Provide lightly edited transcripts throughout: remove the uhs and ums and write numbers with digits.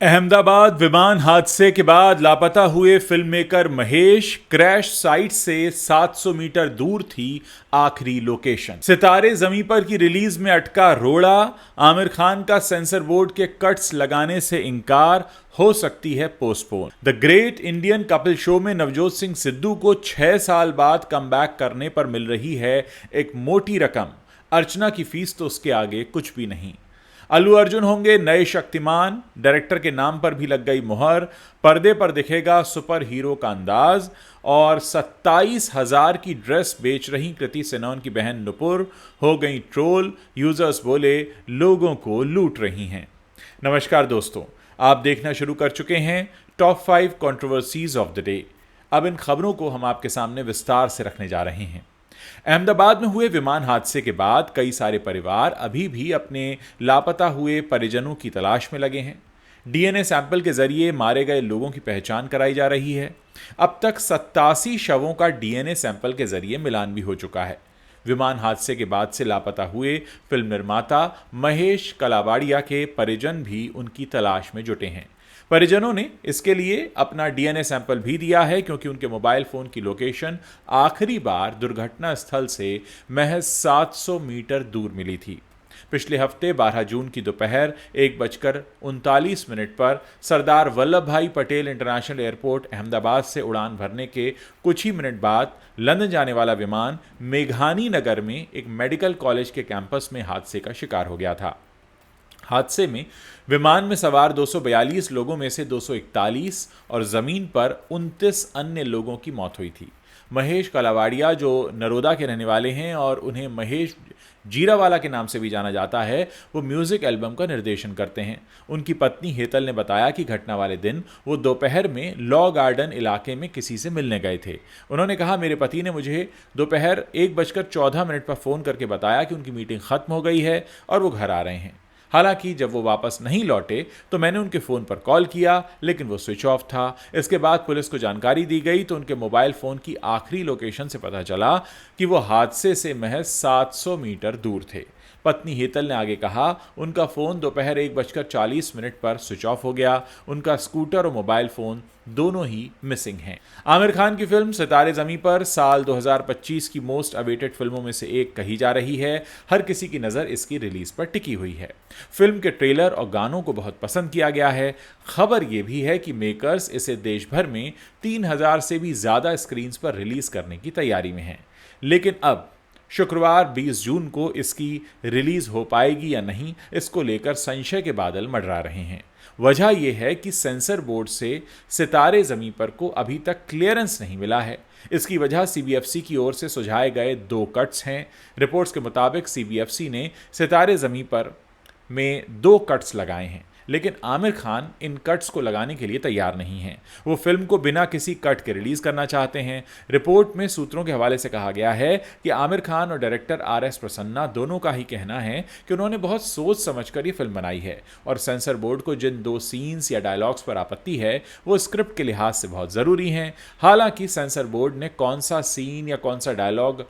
अहमदाबाद विमान हादसे के बाद लापता हुए film maker Mahesh crash site से 700 मीटर दूर थी आखिरी लोकेशन। सितारे जमीं पर की रिलीज में अटका रोड़ा, आमिर खान का सेंसर बोर्ड के कट्स लगाने से इनकार, हो सकती है postpone. The great Indian Kapil show में नवजोत सिंह सिद्धू को 6 साल बाद कमबैक करने पर मिल रही है एक मोटी रकम। अर्चना की फीस तो उसके आगे कुछ भी नहीं। अल्लू अर्जुन होंगे नए शक्तिमान, डायरेक्टर के नाम पर भी लग गई मुहर। पर्दे पर दिखेगा सुपर हीरो का अंदाज और 27,000 की ड्रेस बेच रही कृति सेनन की बहन नुपुर हो गई ट्रोल। यूजर्स बोले लोगों को लूट रही हैं। नमस्कार दोस्तों, आप देखना शुरू कर चुके हैं top 5 controversies of the day. अब इन खबरों को हम आपके सामने विस्तार से रखने जा रहे हैं। अहमदाबाद में हुए विमान हादसे के बाद कई सारे परिवार अभी भी अपने लापता हुए परिजनों की तलाश में लगे हैं। डीएनए सैंपल के जरिए मारे गए लोगों की पहचान कराई जा रही है। अब तक 87 शवों का डीएनए सैंपल के जरिए मिलान भी हो चुका है। विमान हादसे के बाद से लापता हुए फिल्म निर्माता महेश कलावाड़िया के परिजन भी उनकी तलाश में जुटे हैं। परिजनों ने इसके लिए अपना डीएनए सैंपल भी दिया है, क्योंकि उनके मोबाइल फोन की लोकेशन आखिरी बार दुर्घटना स्थल से महज 700 मीटर दूर मिली थी। पिछले हफ्ते 12 जून की दोपहर 1:39 पर सरदार वल्लभ भाई पटेल इंटरनेशनल एयरपोर्ट अहमदाबाद से उड़ान भरने के कुछ ही मिनट बाद लंदन जाने वाला विमान मेघानी नगर में एक मेडिकल कॉलेज के कैंपस में हादसे का शिकार हो गया था। हादसे में विमान में सवार 242 लोगों में से 241 और जमीन पर 29 अन्य लोगों की मौत हुई थी। महेश कलावाड़िया, जो नरोदा के रहने वाले हैं और उन्हें महेश जीरावाला के नाम से भी जाना जाता है, वो म्यूजिक एल्बम का निर्देशन करते हैं। उनकी पत्नी हेतल ने बताया कि घटना वाले दिन वो दोपहर में लॉ गार्डन इलाके में किसी से मिलने गए थे। उन्होंने कहा, मेरे पति ने मुझे दोपहर 1:14 पर फ़ोन करके बताया कि उनकी मीटिंग ख़त्म हो गई है और वो घर आ रहे हैं। हालांकि जब वो वापस नहीं लौटे तो मैंने उनके फ़ोन पर कॉल किया, लेकिन वो स्विच ऑफ था। इसके बाद पुलिस को जानकारी दी गई तो उनके मोबाइल फ़ोन की आखिरी लोकेशन से पता चला कि वो हादसे से महज 700 मीटर दूर थे। पत्नी हेतल ने आगे कहा, उनका फ़ोन दोपहर 1:40 पर स्विच ऑफ हो गया। उनका स्कूटर और मोबाइल फ़ोन दोनों ही मिसिंग हैं। आमिर खान की फिल्म सितारे ज़मीं पर साल 2025 की मोस्ट अवेटेड फिल्मों में से एक कही जा रही है। हर किसी की नज़र इसकी रिलीज पर टिकी हुई है। फिल्म के ट्रेलर और गानों को बहुत पसंद किया गया है। खबर यह भी है कि मेकर्स इसे देश भर में 3,000 से भी ज़्यादा स्क्रीन्स पर रिलीज करने की तैयारी में हैं। लेकिन अब शुक्रवार 20 जून को इसकी रिलीज हो पाएगी या नहीं, इसको लेकर संशय के बादल मंडरा रहे हैं। वजह यह है कि सेंसर बोर्ड से सितारे ज़मीं पर को अभी तक क्लियरेंस नहीं मिला है। इसकी वजह सीबीएफसी की ओर से सुझाए गए 2 कट्स हैं। रिपोर्ट्स के मुताबिक सीबीएफसी ने सितारे ज़मीं पर में 2 कट्स लगाए हैं, लेकिन आमिर खान इन कट्स को लगाने के लिए तैयार नहीं हैं। वो फिल्म को बिना किसी कट के रिलीज करना चाहते हैं। रिपोर्ट में सूत्रों के हवाले से कहा गया है कि आमिर खान और डायरेक्टर आर.एस. प्रसन्ना दोनों का ही कहना है कि उन्होंने बहुत सोच समझकर ये फिल्म बनाई है और सेंसर बोर्ड को जिन 2 सीन्स या डायलॉग्स पर आपत्ति है वो स्क्रिप्ट के लिहाज से बहुत ज़रूरी हैं। हालांकि सेंसर बोर्ड ने कौन सा सीन या कौन सा डायलॉग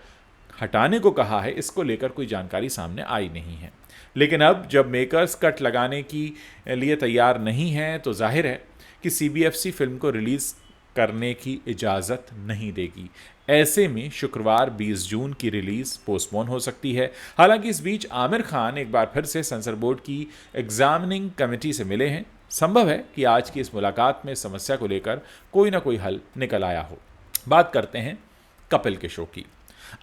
हटाने को कहा है, इसको लेकर कोई जानकारी सामने आई नहीं है। लेकिन अब जब मेकर्स कट लगाने की लिए तैयार नहीं हैं तो जाहिर है कि सीबीएफसी फिल्म को रिलीज़ करने की इजाज़त नहीं देगी। ऐसे में शुक्रवार 20 जून की रिलीज़ पोस्टपोन हो सकती है। हालांकि इस बीच आमिर खान एक बार फिर से सेंसर बोर्ड की एग्जामिनिंग कमेटी से मिले हैं। संभव है कि आज की इस मुलाकात में समस्या को लेकर कोई ना कोई हल निकल आया हो। बात करते हैं कपिल के शो की।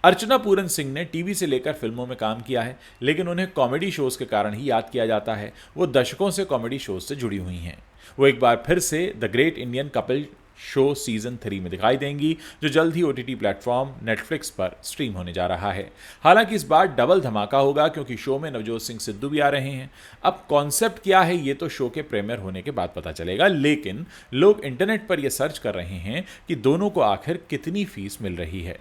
अर्चना पूरन सिंह ने टीवी से लेकर फिल्मों में काम किया है, लेकिन उन्हें कॉमेडी शोज़ के कारण ही याद किया जाता है। वो दशकों से कॉमेडी शोज़ से जुड़ी हुई हैं। वो एक बार फिर से the great Indian Kapil show season 3 में दिखाई देंगी, जो जल्द ही ओटीटी प्लेटफॉर्म नेटफ्लिक्स पर स्ट्रीम होने जा रहा है। हालांकि इस बार डबल धमाका होगा, क्योंकि शो में नवजोत सिंह सिद्धू भी आ रहे हैं। अब कॉन्सेप्ट क्या है ये तो शो के प्रीमियर होने के बाद पता चलेगा, लेकिन लोग इंटरनेट पर यह सर्च कर रहे हैं कि दोनों को आखिर कितनी फीस मिल रही है।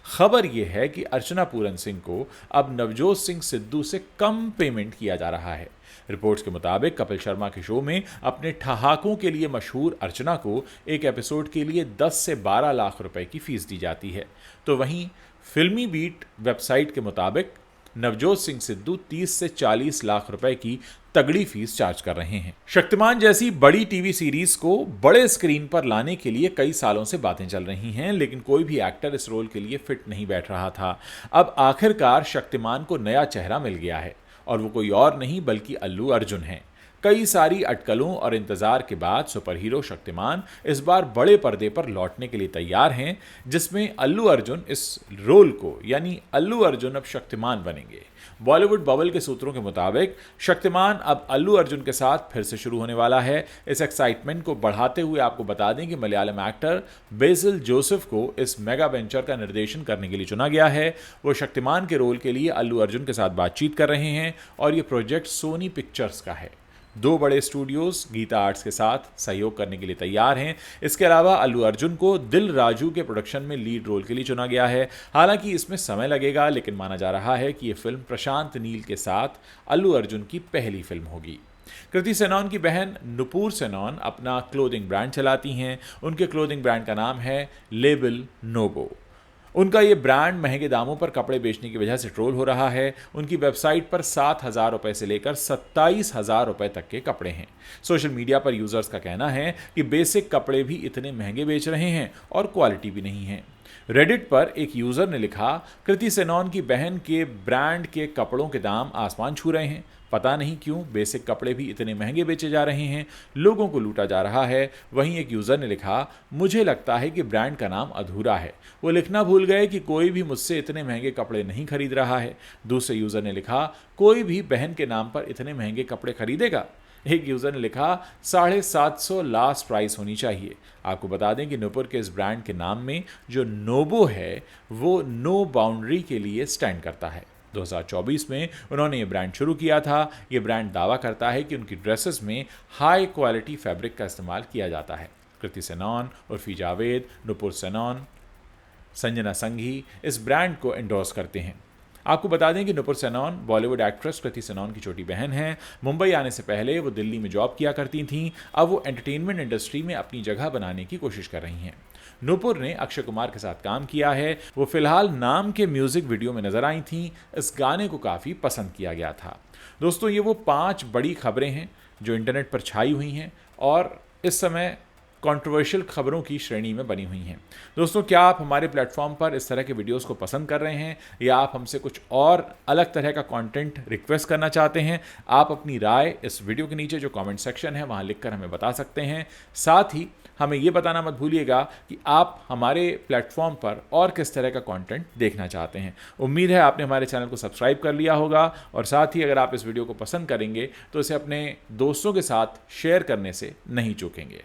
खबर यह है कि अर्चना पूरन सिंह को अब नवजोत सिंह सिद्धू से कम पेमेंट किया जा रहा है। रिपोर्ट्स के मुताबिक कपिल शर्मा के शो में अपने ठहाकों के लिए मशहूर अर्चना को एक एपिसोड के लिए 10 से 12 लाख रुपए की फीस दी जाती है। तो वहीं फिल्मी बीट वेबसाइट के मुताबिक नवजोत सिंह सिद्धू 30 से 40 लाख रुपए की तगड़ी फीस चार्ज कर रहे हैं। शक्तिमान जैसी बड़ी टीवी सीरीज को बड़े स्क्रीन पर लाने के लिए कई सालों से बातें चल रही हैं, लेकिन कोई भी एक्टर इस रोल के लिए फिट नहीं बैठ रहा था। अब आखिरकार शक्तिमान को नया चेहरा मिल गया है और वो कोई और नहीं बल्कि अल्लू अर्जुन है। कई सारी अटकलों और इंतजार के बाद सुपर हीरो शक्तिमान इस बार बड़े पर्दे पर लौटने के लिए तैयार हैं, जिसमें अल्लू अर्जुन इस रोल को यानी अल्लू अर्जुन अब शक्तिमान बनेंगे। बॉलीवुड बबल के सूत्रों के मुताबिक शक्तिमान अब अल्लू अर्जुन के साथ फिर से शुरू होने वाला है। इस एक्साइटमेंट को बढ़ाते हुए आपको बता दें कि मलयालम एक्टर बेसिल जोसेफ को इस मेगा वेंचर का निर्देशन करने के लिए चुना गया है। वो शक्तिमान के रोल के लिए अल्लू अर्जुन के साथ बातचीत कर रहे हैं और ये प्रोजेक्ट सोनी पिक्चर्स का है। दो बड़े स्टूडियोज गीता आर्ट्स के साथ सहयोग करने के लिए तैयार हैं। इसके अलावा अल्लू अर्जुन को दिल राजू के प्रोडक्शन में लीड रोल के लिए चुना गया है। हालांकि इसमें समय लगेगा, लेकिन माना जा रहा है कि यह फिल्म प्रशांत नील के साथ अल्लू अर्जुन की पहली फिल्म होगी। कृति सेनन की बहन नुपुर सेनन अपना क्लोथिंग ब्रांड चलाती हैं। उनके क्लोथिंग ब्रांड का नाम है लेबल नोबो। उनका ये ब्रांड महंगे दामों पर कपड़े बेचने की वजह से ट्रोल हो रहा है। उनकी वेबसाइट पर 7,000 रुपए से लेकर 27,000 रुपए तक के कपड़े हैं। सोशल मीडिया पर यूजर्स का कहना है कि बेसिक कपड़े भी इतने महंगे बेच रहे हैं और क्वालिटी भी नहीं है। रेडिट पर एक यूजर ने लिखा, कृति सेनन की बहन के ब्रांड के कपड़ों के दाम आसमान छू रहे हैं। पता नहीं क्यों बेसिक कपड़े भी इतने महंगे बेचे जा रहे हैं, लोगों को लूटा जा रहा है। वहीं एक यूजर ने लिखा, मुझे लगता है कि ब्रांड का नाम अधूरा है। वो लिखना भूल गए कि कोई भी मुझसे इतने महंगे कपड़े नहीं खरीद रहा है। दूसरे यूजर ने लिखा, कोई भी बहन के नाम पर इतने महंगे कपड़े खरीदेगा। एक यूजर ने लिखा, 750 लास्ट प्राइस होनी चाहिए। आपको बता दें कि नुपुर के इस ब्रांड के नाम में जो नोबो है वो नो बाउंड्री के लिए स्टैंड करता है। 2024 में उन्होंने ये ब्रांड शुरू किया था। ये ब्रांड दावा करता है कि उनकी ड्रेसेस में हाई क्वालिटी फैब्रिक का इस्तेमाल किया जाता है। कृति सेनन, उर्फी जावेद, नुपुर सेनन, संजना संघी इस ब्रांड को एंडोर्स करते हैं। आपको बता दें कि नुपुर सेनन बॉलीवुड एक्ट्रेस कृति सेनन की छोटी बहन है। मुंबई आने से पहले वो दिल्ली में जॉब किया करती थीं। अब वो एंटरटेनमेंट इंडस्ट्री में अपनी जगह बनाने की कोशिश कर रही हैं। नुपुर ने अक्षय कुमार के साथ काम किया है। वो फिलहाल नाम के म्यूजिक वीडियो में नजर आई थीं। इस गाने को काफ़ी पसंद किया गया था। दोस्तों, ये वो 5 बड़ी खबरें हैं जो इंटरनेट पर छाई हुई हैं और इस समय कंट्रोवर्शियल खबरों की श्रेणी में बनी हुई हैं। दोस्तों, क्या आप हमारे प्लेटफॉर्म पर इस तरह के वीडियोस को पसंद कर रहे हैं या आप हमसे कुछ और अलग तरह का कंटेंट रिक्वेस्ट करना चाहते हैं? आप अपनी राय इस वीडियो के नीचे जो कमेंट सेक्शन है वहां लिखकर हमें बता सकते हैं। साथ ही हमें ये बताना मत भूलिएगा कि आप हमारे प्लेटफॉर्म पर और किस तरह का कंटेंट देखना चाहते हैं। उम्मीद है आपने हमारे चैनल को सब्सक्राइब कर लिया होगा और साथ ही अगर आप इस वीडियो को पसंद करेंगे तो इसे अपने दोस्तों के साथ शेयर करने से नहीं चूकेंगे।